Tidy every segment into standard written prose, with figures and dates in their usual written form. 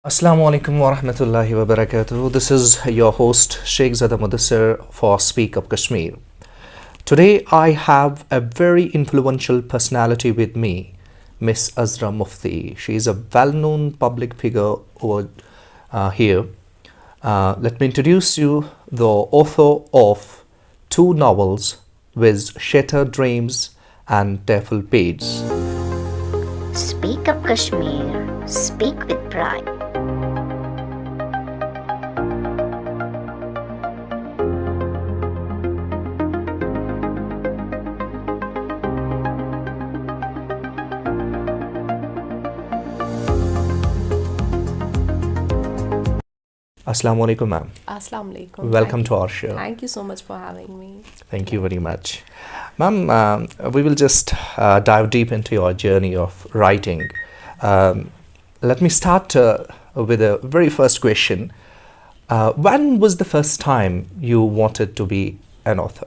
Assalamu alaikum wa rahmatullahi wa barakatuh. This is your host Sheikh Zada Mudassir for Speak Up Kashmir. Today I have a very influential personality with me, Miss Azra Mufti. She is a well-known public figure over here. Let me introduce you the author of two novels with Shatter Dreams and Tearful Pages. Speak Up Kashmir, speak with pride. Assalamu alaikum, ma'am. Assalamu alaikum. Welcome to our show. Thank you so much for having me. Thank you very much. Ma'am, we will just dive deep into your journey of writing. Let me start with the very first question. When was the first time you wanted to be an author?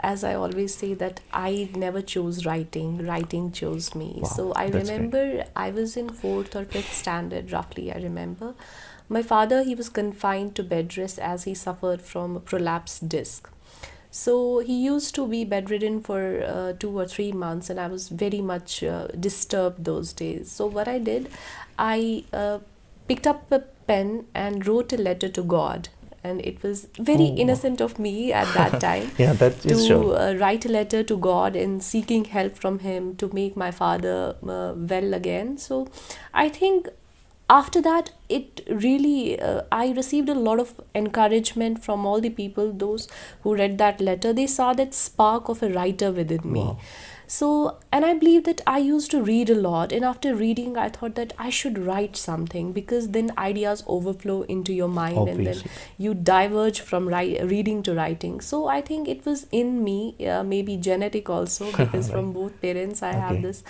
As I always say that I never chose writing chose me. Wow, So I that's remember I was in 4th or 5th standard roughly, I remember. My father, he was confined to bed rest as he suffered from a prolapsed disc. So he used to be bedridden for 2 or 3 months, and I was very much disturbed those days. So what I did, I picked up a pen and wrote a letter to God. And it was very innocent of me at that time Yeah, that is to sure. write a letter to God and seeking help from Him to make my father well again. So I think after that, it really, I received a lot of encouragement from all the people, those who read that letter. They saw that spark of a writer within me. Wow. So, and I believe that I used to read a lot, and after reading, I thought that I should write something, because then ideas overflow into your mind and then Obviously. you diverge from reading to writing. So, I think it was in me, maybe genetic also, because from both parents I have Okay. this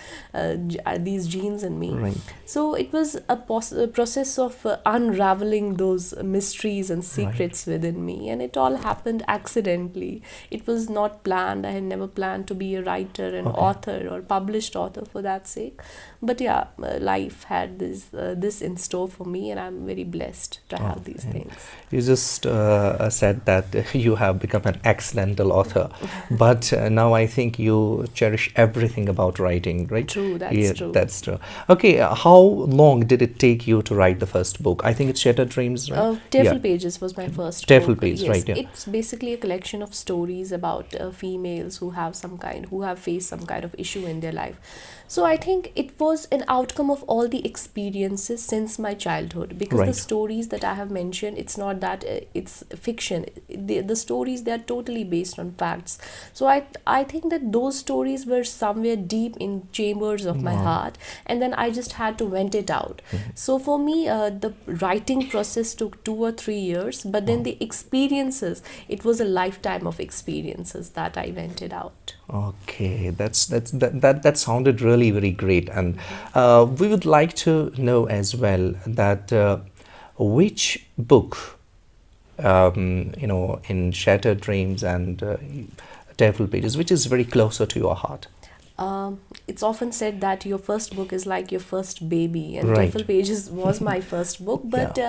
these genes in me. Right. So, it was a process of unraveling those mysteries and secrets within me, and it all happened accidentally. It was not planned. I had never planned to be a writer, an author, or published author for that sake. But yeah, life had this in store for me, and I'm very blessed to have these things. You just said that you have become an accidental author, but now I think you cherish everything about writing, right? True, that's true. That's true. Okay, how long did it take you to write the first book? I think it's Shatter Dreams, right? Tearful Pages was my first Tearful book. Pages, Yes, right, yeah. it's basically a collection of stories about females who have faced some kind of issue in their life. So I think it was an outcome of all the experiences since my childhood, because the Right. stories that I have mentioned, it's not that it's fiction. The stories, they are totally based on facts. So I think that those stories were somewhere deep in chambers of my heart, and then I just had to vent it out. So for me, the writing process took 2 or 3 years, but then the experiences, it was a lifetime of experiences that I vented out. Okay, that sounded really very great, and we would like to know as well that which book, in Shattered Dreams and Tearful Pages, which is very closer to your heart. It's often said that your first book is like your first baby, and Right. Tearful Pages was my first book, but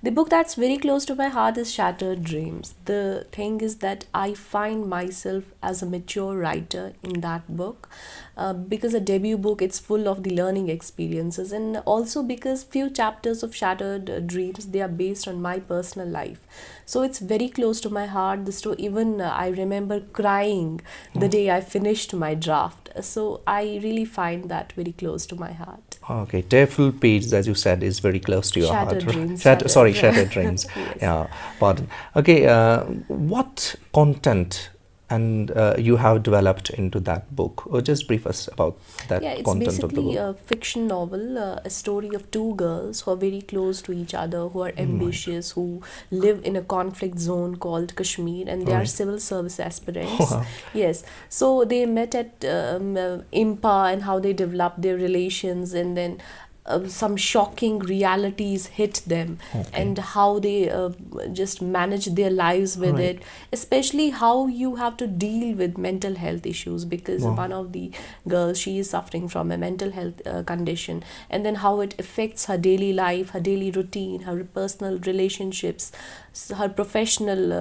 the book that's very close to my heart is Shattered Dreams. The thing is that I find myself as a mature writer in that book, because a debut book, it's full of the learning experiences, and also because few chapters of Shattered Dreams, they are based on my personal life. So it's very close to my heart. The story, even I remember crying the day I finished my draft. So I really find that very close to my heart. Okay, Tearful Pages, as you said, is very close to your Shattered heart. Dreams, Shattered Dreams. Yes. Yeah, pardon. Okay, what content and you have developed into that book? Or just brief us about that Yeah, it's content of the basically book. a fiction novel, a story of two girls who are very close to each other, who are ambitious, who live in a conflict zone called Kashmir, and they are civil service aspirants. Wow. Yes, so they met at IMPA, and how they developed their relations, and then some shocking realities hit them, and how they just manage their lives with it, especially how you have to deal with mental health issues, because one of the girls, she is suffering from a mental health condition, and then how it affects her daily life, her daily routine, her personal relationships, her professional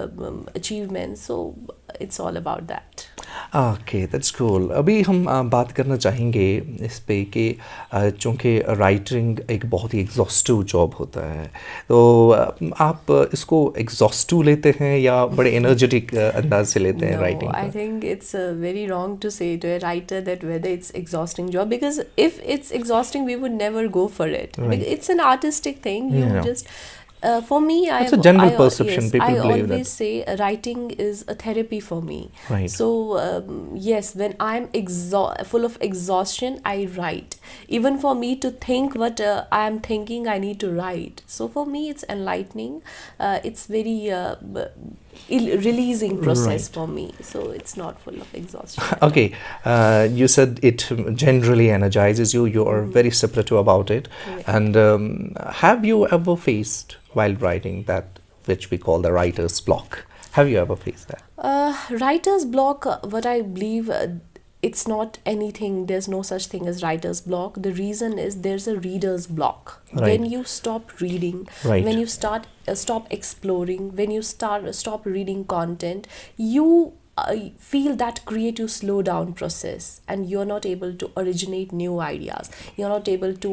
achievements. So it's all about that. Okay that's cool. अभी हम बात करना चाहेंगे इस पे कि चूँकि writing एक बहुत ही एग्जॉस्टिव जॉब होता है, तो आप इसको एग्जॉस्टिव लेते हैं या बड़े एनर्जेटिक अंदाज से लेते हैं राइटिंग I को? think it's very wrong to say to a writer that whether it's exhausting job, because if it's exhausting, we would never go for it. It's an artistic thing. You Yeah. just for me, It's a general perception. Yes, People I believe always that. say writing is a therapy for me. Right. So yes, when I'm full of exhaustion, I write. Even for me to think what I am thinking, I need to write. So for me, it's enlightening. It's very releasing process for me. So it's not full of exhaustion. Okay, you said it generally energizes you. You are very supportive about it. And have you ever faced while writing that which we call the writer's block? Have you ever faced that? Writer's block, what I believe, it's not anything. There's no such thing as writer's block. The reason is there's a reader's block. Right. When you stop reading, Right. when you stop exploring, when you stop reading content, you feel that creative slowdown process, and you're not able to originate new ideas. You're not able to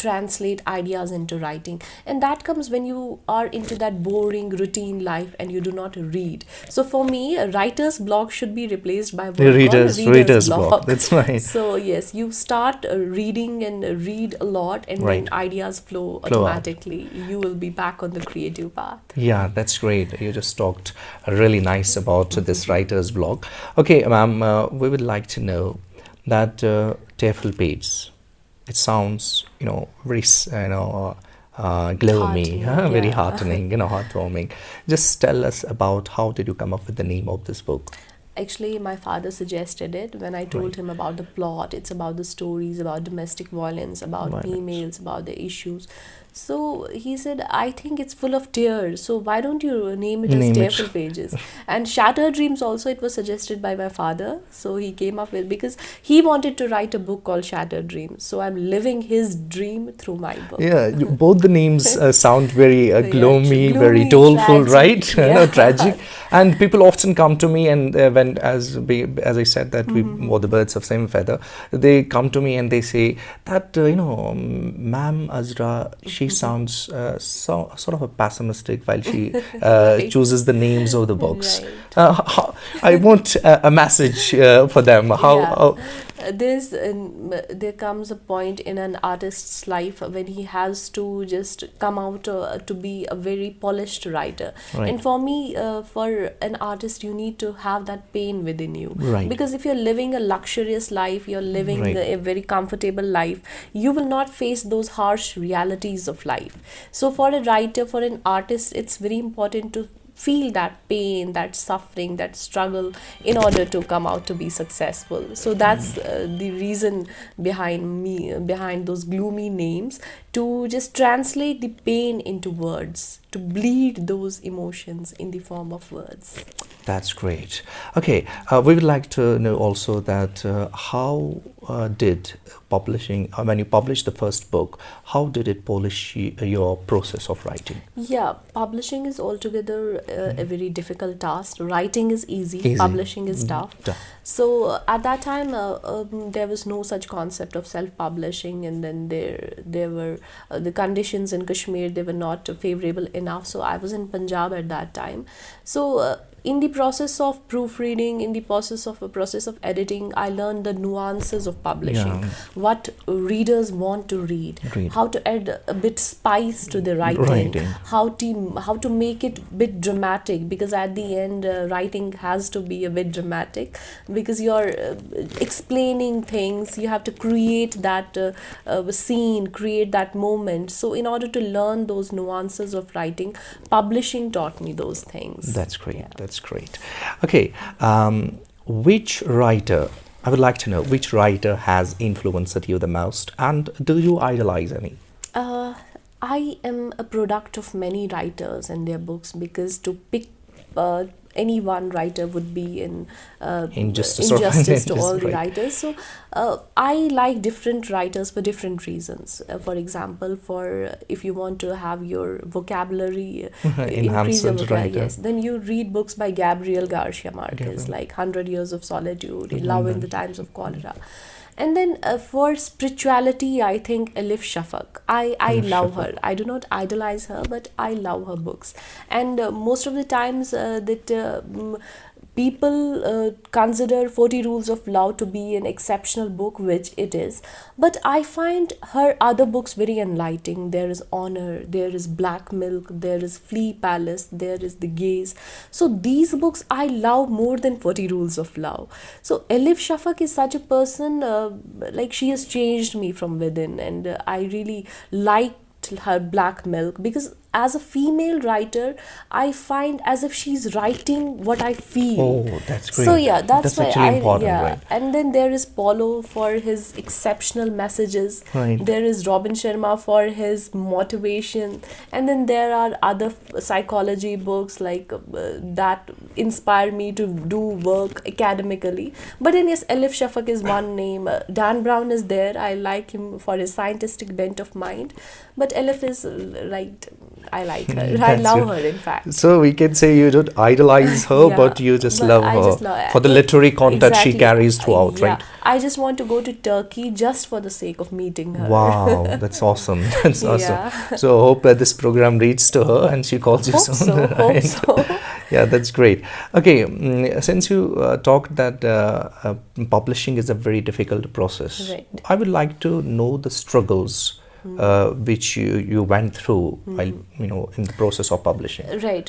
translate ideas into writing, and that comes when you are into that boring routine life and you do not read. So for me, a writer's block should be replaced by The reader's block. That's right. So yes, you start reading and read a lot, and Right. then ideas flow Flow out. automatically. You will be back on the creative path. Yeah, that's great. You just talked really nice about this writer's block. Okay, ma'am, we would like to know that tearful page. It sounds, very, gloomy, Heartening, very yeah. heartening, heartwarming. Just tell us about how did you come up with the name of this book? Actually, my father suggested it when I told him about the plot. It's about the stories, about domestic violence, about Violence. females, about the issues. So he said, I think it's full of tears. So why don't you name it as Name it. Tearful Pages? And Shatter Dreams also, it was suggested by my father. So he came up with, because he wanted to write a book called Shatter Dreams. So I'm living his dream through my book. Yeah, both the names sound very gloomy, very gloomy, doleful, tragic, right? yeah. Tragic. And people often come to me, and as I said that we were the birds of same feather, they come to me and they say that Ma'am Azra, she sounds sort of a pessimistic while she chooses the names of the books. Right. I want a message for them. How There comes a point in an artist's life when he has to just come out to be a very polished writer. Right. And for me, for an artist, you need to have that pain within you. Right. Because if you're living a luxurious life, you're living Right. a very comfortable life, you will not face those harsh realities of life. So for a writer, for an artist, it's very important to feel that pain, that suffering, that struggle, in order to come out to be successful. So that's the reason behind those gloomy names, to just translate the pain into words, to bleed those emotions in the form of words. That's great. Okay, we would like to know also that how did publishing, when you published the first book, how did it polish your process of writing? Yeah, publishing is altogether a very difficult task. Writing is easy. Publishing is tough. So at that time, there was no such concept of self-publishing, and then there were the conditions in Kashmir, they were not favorable enough. So I was in Punjab at that time. So in the process of proofreading, in the process of editing, I learned the nuances of publishing. Yeah. What readers want to read. How to add a bit spice to the writing. How to make it a bit dramatic, because at the end, writing has to be a bit dramatic, because you're explaining things. You have to create that scene, create that moment. So in order to learn those nuances of writing, publishing taught me those things. That's great. Yeah. That's great. Okay, which writer I would like to know which writer has influenced you the most, and do you idolize any? Uh, I am a product of many writers and their books, because to pick any one writer would be in Injustice or injustice to all injustice, the right? writers. So I like different writers for different reasons. For example, for if you want to have your vocabulary increase your Enhanced vocabulary, writer. yes, then you read books by Gabriel Garcia Marquez, Gabriel. like 100 Years of Solitude, Love in London. the Times of Cholera. And then for spirituality, I think Elif Shafak. I Elif love Shafak. her. I do not idolize her, but I love her books. And most of the times that people consider 40 Rules of Love to be an exceptional book, which it is. But I find her other books very enlightening. There is Honor, there is Black Milk, there is Flea Palace, there is The Gaze. So these books I love more than 40 Rules of Love. So Elif Shafak is such a person, like she has changed me from within, and I really liked her Black Milk, because as a female writer, I find as if she's writing what I feel. Oh, that's great. So yeah, that's That's why actually I, important, yeah. right? And then there is Paulo for his exceptional messages. Right. There is Robin Sharma for his motivation, and then there are other psychology books like that inspire me to do work academically. But then yes, Elif Shafak is one name. Dan Brown is there. I like him for his scientific bent of mind. But Elif is right. I like her. I That's love good. her, in fact. So we can say you don't idolize her, Yeah, but you just but love I her just love for the literary content she exactly. carries throughout, Yeah, right? I just want to go to Turkey just for the sake of meeting her. Wow, that's awesome. That's awesome. Yeah. So I hope this program reaches to her and she calls you Hope soon. so. Hope right? so. Yeah, that's great. Okay, since you talked that publishing is a very difficult process, Right. I would like to know the struggles which you went through while in the process of publishing. Right.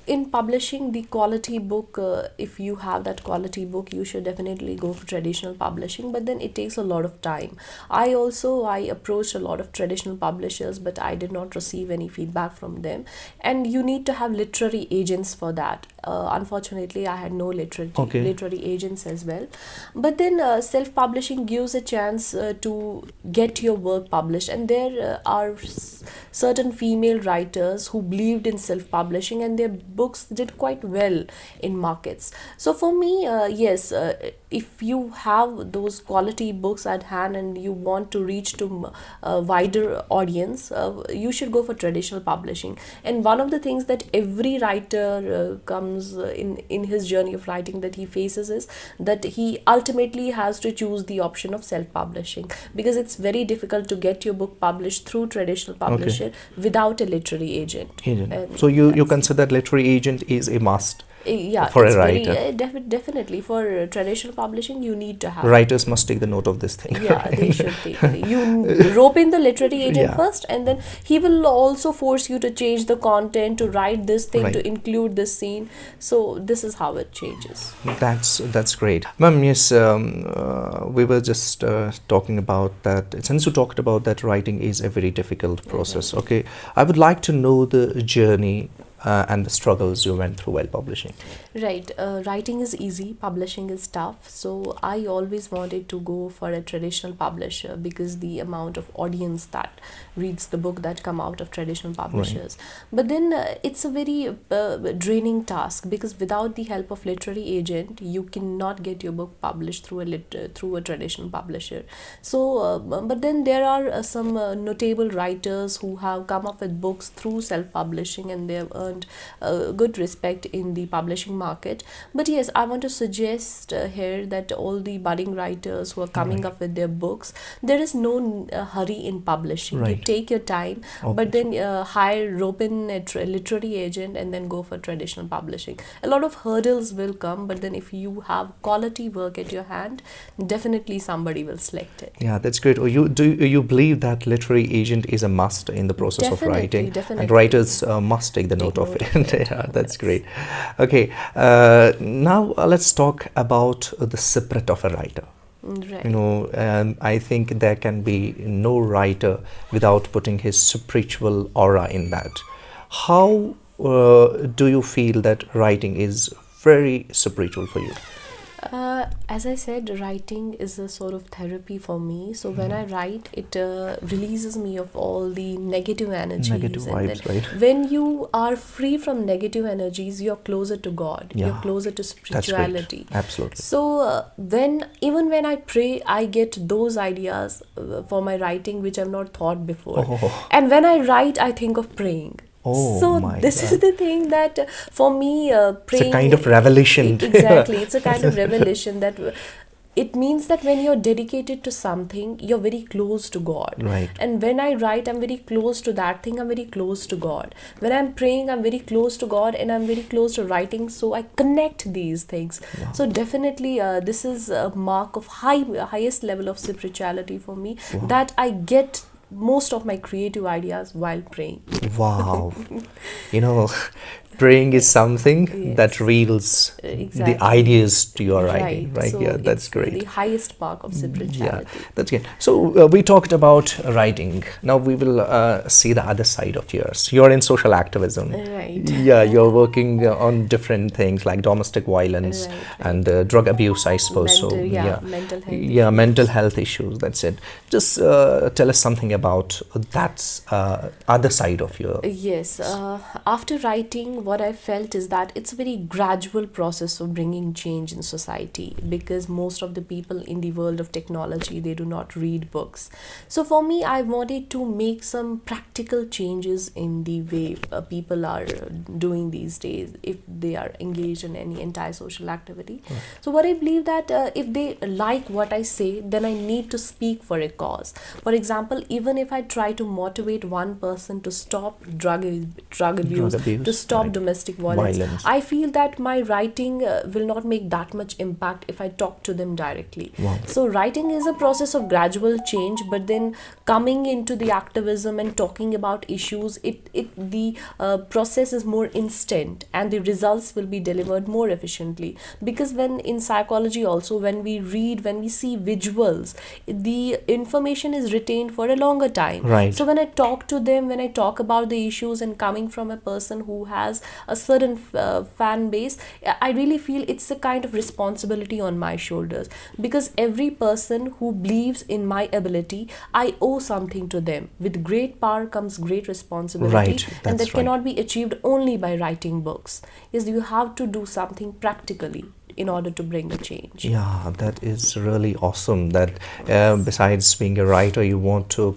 In publishing the quality book, if you have that quality book, you should definitely go for traditional publishing, but then it takes a lot of time. I approached a lot of traditional publishers, but I did not receive any feedback from them, and you need to have literary agents for that. Unfortunately, I had no literary agents as well. But then self-publishing gives a chance to get your work published, and there are certain female writers who believed in self-publishing, and their books did quite well in markets. So for me, yes, if you have those quality books at hand and you want to reach to a wider audience, you should go for traditional publishing. And one of the things that every writer comes in his journey of writing that he faces is that he ultimately has to choose the option of self-publishing, because it's very difficult to get your book published through traditional publisher without a literary agent. And So you that's- consider literary agent is a must yeah, for a it's very writer. definitely for traditional publishing you need to have. Writers must take the note of this thing. Yeah, they should take it. You rope in the literary agent Yeah. first, and then he will also force you to change the content, to write this thing, Right. to include this scene. So this is how it changes. That's great, ma'am. Yes, we were just talking about that. Since you talked about that, writing is a very difficult process. Okay, I would like to know the journey and the struggles you went through while publishing. Right, writing is easy, publishing is tough. So I always wanted to go for a traditional publisher, because the amount of audience that reads the book that come out of traditional publishers. But then it's a very draining task, because without the help of literary agent, you cannot get your book published through a traditional publisher. So, but then there are some notable writers who have come up with books through self-publishing, and they have earned good respect in the publishing market. But yes, I want to suggest here that all the budding writers who are coming up with their books, there is no hurry in publishing. You Right. take your time, but then rope in a literary agent and then go for traditional publishing. A lot of hurdles will come, but then if you have quality work at your hand, definitely somebody will select it. Yeah, that's great. Or you believe that literary agent is a must in the process of Definitely, writing, definitely. and writers must take the note of it. Yeah, that's great. Okay, now let's talk about the spirit of a writer. Right. I think there can be no writer without putting his spiritual aura in that. How do you feel that writing is very spiritual for you? As I said, writing is a sort of therapy for me. So when I write, it releases me of all the negative energies. Negative And vibes, then right? when you are free from negative energies, you're closer to God. Yeah, You're closer to that's great. spirituality. Absolutely. So even when I pray, I get those ideas for my writing which I've not thought before. Oh, And when I write, I think of praying. oh So my this is God. the thing that for me, It's a praying, kind of revelation. exactly, it's a kind of revelation that it means that when you're dedicated to something, you're very close to God. Right. And when I write, I'm very close to that thing, I'm very close to God. When I'm praying, I'm very close to God, and I'm very close to writing, so I connect these things. So definitely this is a mark of highest level of spirituality for me, that I get most of my creative ideas while praying. Wow. You know, praying is something that Yes. reveals the Exactly. ideas to your writing, right? So Yeah, that's it's great. the highest mark of Yeah, spirituality. that's good. So we talked about writing. Now we will see the other side of yours. You're in social activism. Right. Yeah, you're working on different things like domestic violence Right, and drug abuse, I suppose. Mental, so yeah, mental health yeah, issues. mental health issues. That's it. Just tell us something about that other side of your. Yes, after writing, what I felt is that it's a very gradual process of bringing change in society, because most of the people in the world of technology, they do not read books. So for me, I wanted to make some practical changes in the way people are doing these days if they are engaged in any anti-social activity. So what I believe that if they like what I say, then I need to speak for a cause. For example, even if I try to motivate one person to stop drug abuse, abuse, to stop right. domestic violence, Violence. I feel that my writing will not make that much impact if I talk to them directly. Wow. So writing is a process of gradual change, but then coming into the activism and talking about issues, the process is more instant and the results will be delivered more efficiently. Because when in psychology also, when we read, when we see visuals, the information is retained for a longer time. Right. So when I talk to them, when I talk about the issues, and coming from a person who has a certain fan base, I really feel it's a kind of responsibility on my shoulders, because every person who believes in my ability, I owe something to them. With great power comes great responsibility, Right, and that's that cannot be achieved only by writing books. Yes, you have to do something practically in order to bring a change. Yeah, that is really awesome. That besides being a writer, you want to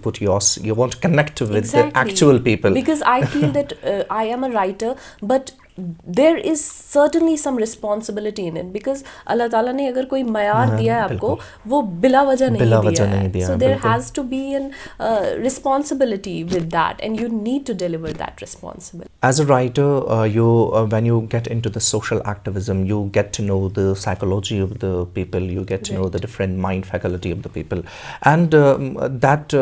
you want to connect with the actual people. Because I feel that I am a writer, but there is certainly some responsibility in it, because Allah Ta'ala ने अगर कोई मयार दिया है आपको, वो बिला वजह नहीं दिया है. So there has to be an responsibility with that, and you need to deliver that responsibility. As a writer, you when you get into the social activism, you get to know the psychology of the people. You get to know the different mind faculty of the people, and that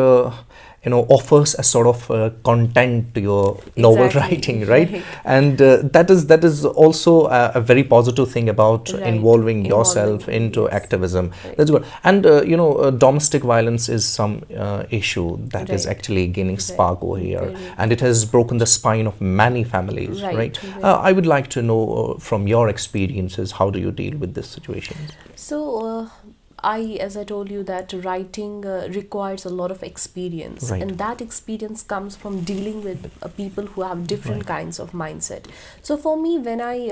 offers a sort of content to your novel writing, right? And that is also a very positive thing about involving yourself into activism. That's good. And domestic violence is some issue that is actually gaining spark over here, and it has broken the spine of many families, right? I would like to know from your experiences, how do you deal with this situation? So as I told you, that writing requires a lot of experience, and that experience comes from dealing with people who have different kinds of mindset. So for me, when I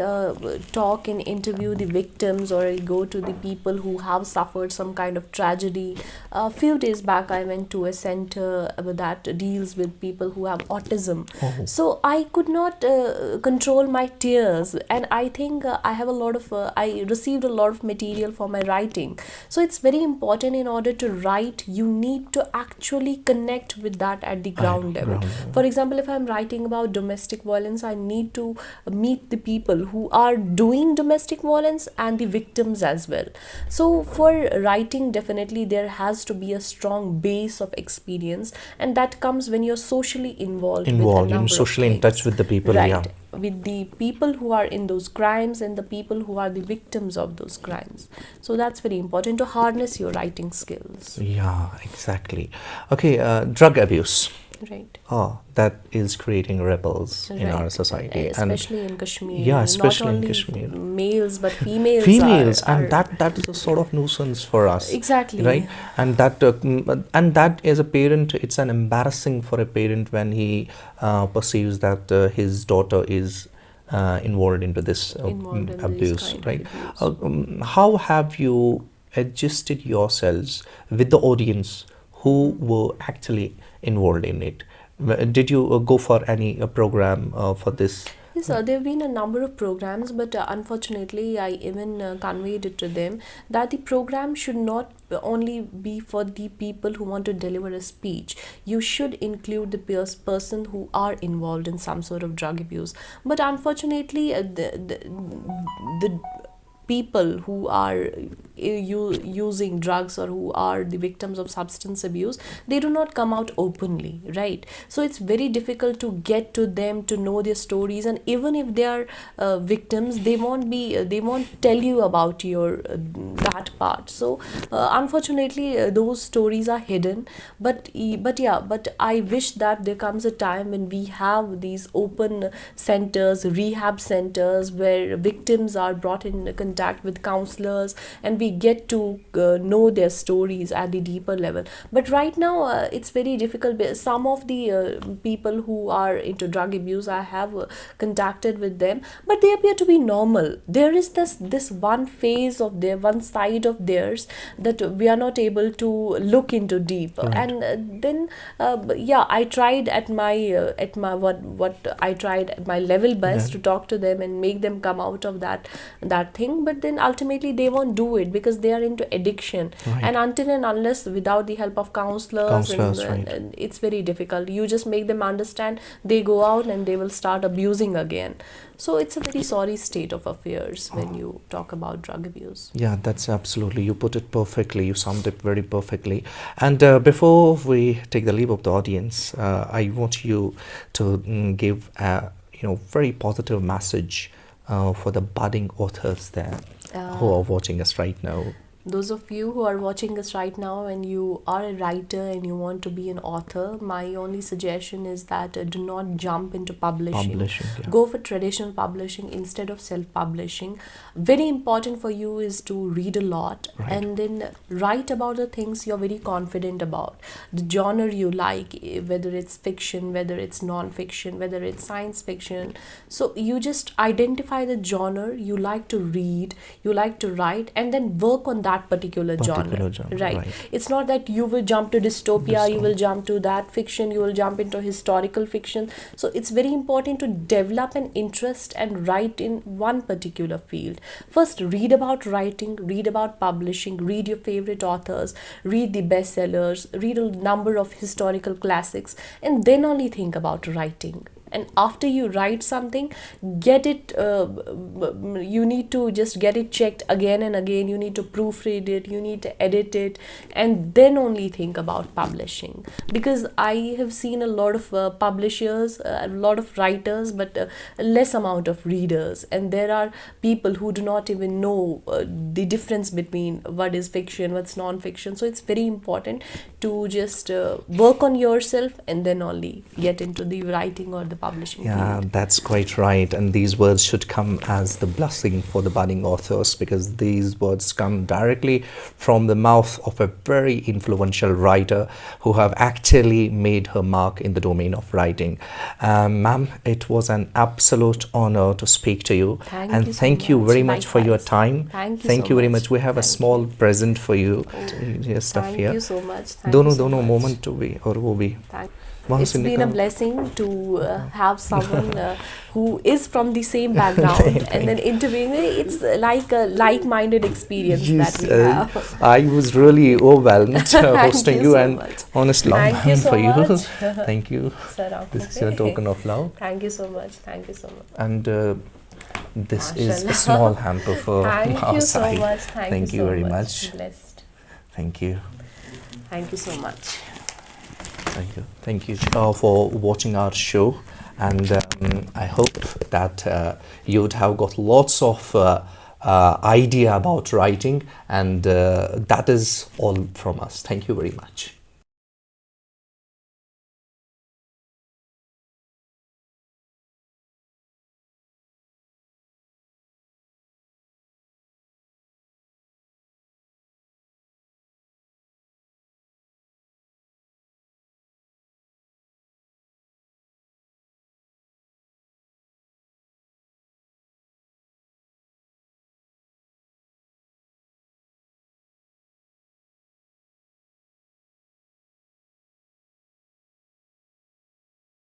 talk and interview the victims, or I go to the people who have suffered some kind of tragedy, a few days back I went to a center that deals with people who have autism. So I could not control my tears, and I think I received a lot of material for my writing. So it's very important, in order to write, you need to actually connect with that at the ground level. For example, if I'm writing about domestic violence, I need to meet the people who are doing domestic violence and the victims as well. So for writing, definitely there has to be a strong base of experience, and that comes when you're socially involved with a number socially of in touch with the people, with the people who are in those crimes and the people who are the victims of those crimes. So that's very important, to harness your writing skills. Yeah, exactly. Okay, drug abuse. Right. that is creating rebels in our society, especially in Kashmir. Yeah, especially not in only Kashmir. Males, but females. Females, are and that is a sort of nuisance for us. Exactly. Right, and that as a parent, it's an embarrassing for a parent when he perceives that his daughter is involved into this Involved in abuse. these kind Right. of abuse. How have you adjusted yourselves with the audience who were actually involved in it? Did you go for any program for this? Yes, there have been a number of programs, but unfortunately, I even conveyed it to them that the program should not only be for the people who want to deliver a speech. You should include the person who are involved in some sort of drug abuse. But unfortunately, the people who are using drugs or who are the victims of substance abuse, they do not come out openly, right? So it's very difficult to get to them, to know their stories, and even if they are victims, they won't tell you about your that part. So unfortunately, those stories are hidden. But I wish that there comes a time when we have these open centers, rehab centers, where victims are brought in contact with counselors, and we get to know their stories at the deeper level. But right now, it's very difficult. Some of the people who are into drug abuse, I have contacted with them, but they appear to be normal. There is this one phase of their, one side of theirs, that we are not able to look into deep. Right. And then I tried at my what I tried at my level best to talk to them and make them come out of that thing. But then ultimately they won't do it because they are into addiction. Right. And until and unless, without the help of counselors, and it's very difficult. You just make them understand, they go out and they will start abusing again. So it's a very sorry state of affairs when you talk about drug abuse. Yeah, that's absolutely, you put it perfectly, you summed it very perfectly. And before we take the leave of the audience, I want you to give a very positive message for the budding authors there who are watching us right now. Those of you who are watching us right now and you are a writer and you want to be an author, my only suggestion is that do not jump into publishing. Yeah. Go for traditional publishing instead of self-publishing. Very important for you is to read a lot, and then write about the things you're very confident about. The genre you like, whether it's fiction, whether it's non-fiction, whether it's science fiction. So you just identify the genre you like to read, you like to write, and then work on that particular genre. Right. It's not that you will jump to dystopia, you will jump to that fiction, you will jump into historical fiction. So it's very important to develop an interest and write in one particular field. First, read about writing, read about publishing, read your favorite authors, read the bestsellers, read a number of historical classics, and then only think about writing. And after you write something, get it, you need to just get it checked again and again. You need to proofread it, you need to edit it, and then only think about publishing. Because I have seen a lot of publishers, a lot of writers, but less amount of readers. And there are people who do not even know the difference between what is fiction, what's non-fiction. So it's very important to just work on yourself and then only get into the writing or the publishing field. That's quite right. And these words should come as the blessing for the budding authors, because these words come directly from the mouth of a very influential writer who have actually made her mark in the domain of writing. Ma'am, it was an absolute honor to speak to you. Thank you very much for your time. Thank you very much. We have a small present for you. Thank you so much. दोनों moment to be और वो भी. It's been a blessing to have someone who is from the same background and then interviewing me. It's like a like-minded experience that we have. I was really overwhelmed hosting you, and honest love for you. Thank you. This is a token of love. Thank you so much. Thank you so much. And this is a small hamper for our side. So much. Thank you very much. Blessed. Thank you. Thank you so much. Thank you for watching our show, and I hope that you would have got lots of idea about writing, and that is all from us. Thank you very much.